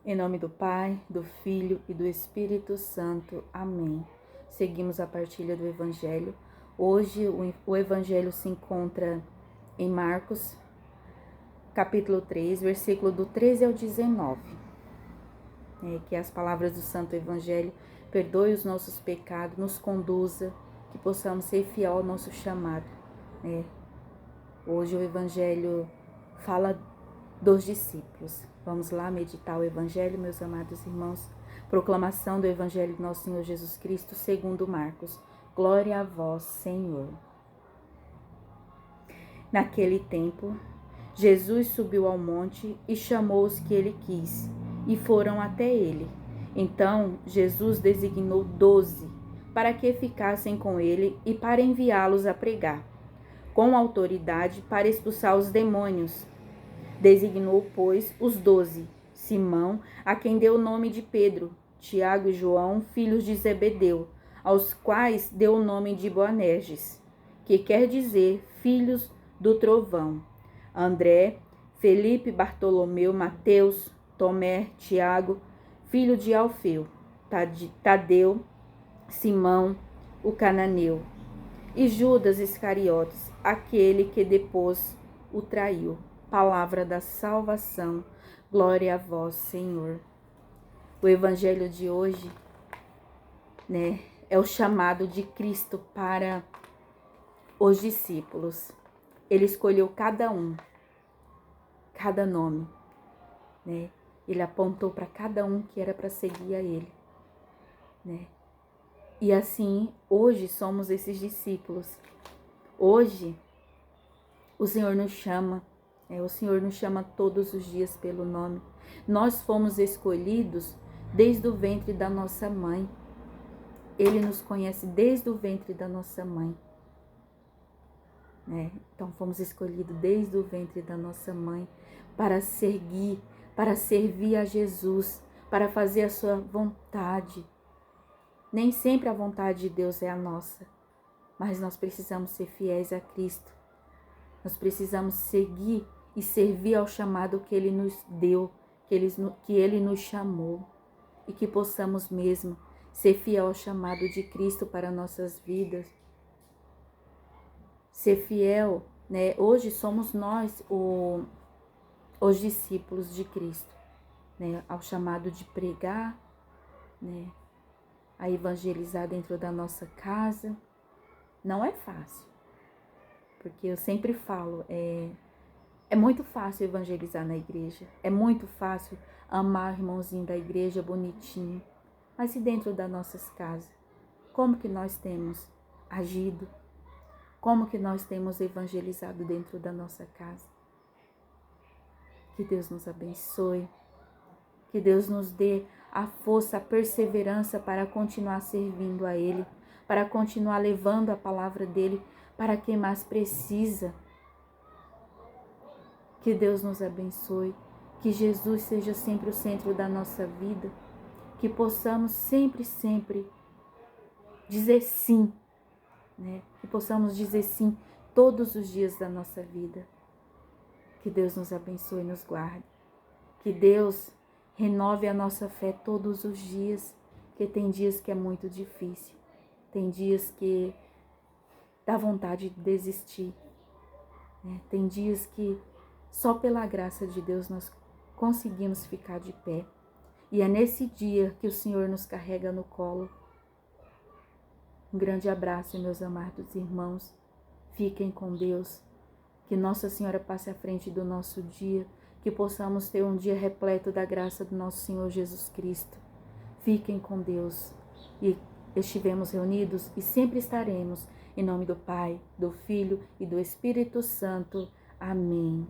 Em nome do Pai, do Filho e do Espírito Santo. Amém. Seguimos a partilha do Evangelho. Hoje o Evangelho se encontra em Marcos, capítulo 3, versículo do 13 ao 19. Que as palavras do Santo Evangelho perdoe os nossos pecados, nos conduza, que possamos ser fiel ao nosso chamado. Hoje o Evangelho fala dos discípulos. Vamos lá meditar o Evangelho, meus amados irmãos. Proclamação do Evangelho do nosso Senhor Jesus Cristo, segundo Marcos. Glória a vós, Senhor. Naquele tempo, Jesus subiu ao monte e chamou os que ele quis, e foram até ele. Então, Jesus designou 12, para que ficassem com ele e para enviá-los a pregar, com autoridade para expulsar os demônios. Designou, pois, os 12, Simão, a quem deu o nome de Pedro, Tiago e João, filhos de Zebedeu, aos quais deu o nome de Boanerges, que quer dizer filhos do trovão, André, Felipe, Bartolomeu, Mateus, Tomé, Tiago, filho de Alfeu, Tadeu, Simão, o cananeu, e Judas Iscariotes, aquele que depois o traiu. Palavra da salvação, glória a vós, Senhor. O Evangelho de hoje, é o chamado de Cristo para os discípulos. Ele escolheu cada um, cada nome, Ele apontou para cada um que era para seguir a ele, E assim, hoje somos esses discípulos. Hoje, o Senhor nos chama. O Senhor nos chama todos os dias pelo nome. Nós fomos escolhidos desde o ventre da nossa mãe. Ele nos conhece desde o ventre da nossa mãe. Então fomos escolhidos desde o ventre da nossa mãe para servir a Jesus, para fazer a sua vontade. Nem sempre a vontade de Deus é a nossa, mas nós precisamos ser fiéis a Cristo. Nós precisamos seguir e servir ao chamado que Ele nos deu, que Ele nos chamou, e que possamos mesmo ser fiel ao chamado de Cristo para nossas vidas. Ser fiel, Hoje somos nós os discípulos de Cristo, ao chamado de pregar, a evangelizar dentro da nossa casa. Não é fácil, porque eu sempre falo, é muito fácil evangelizar na igreja, é muito fácil amar o irmãozinho da igreja bonitinho, mas e dentro das nossas casas? Como que nós temos agido? Como que nós temos evangelizado dentro da nossa casa? Que Deus nos abençoe, que Deus nos dê a força, a perseverança para continuar servindo a Ele, para continuar levando a palavra dEle para quem mais precisa. Que Deus nos abençoe, que Jesus seja sempre o centro da nossa vida, que possamos sempre dizer sim, que possamos dizer sim todos os dias da nossa vida. Que Deus nos abençoe e nos guarde, que Deus renove a nossa fé todos os dias, porque tem dias que é muito difícil, tem dias que dá vontade de desistir, tem dias que só pela graça de Deus nós conseguimos ficar de pé. E é nesse dia que o Senhor nos carrega no colo. Um grande abraço, meus amados irmãos. Fiquem com Deus. Que Nossa Senhora passe à frente do nosso dia. Que possamos ter um dia repleto da graça do nosso Senhor Jesus Cristo. Fiquem com Deus. E estivemos reunidos e sempre estaremos. Em nome do Pai, do Filho e do Espírito Santo. Amém.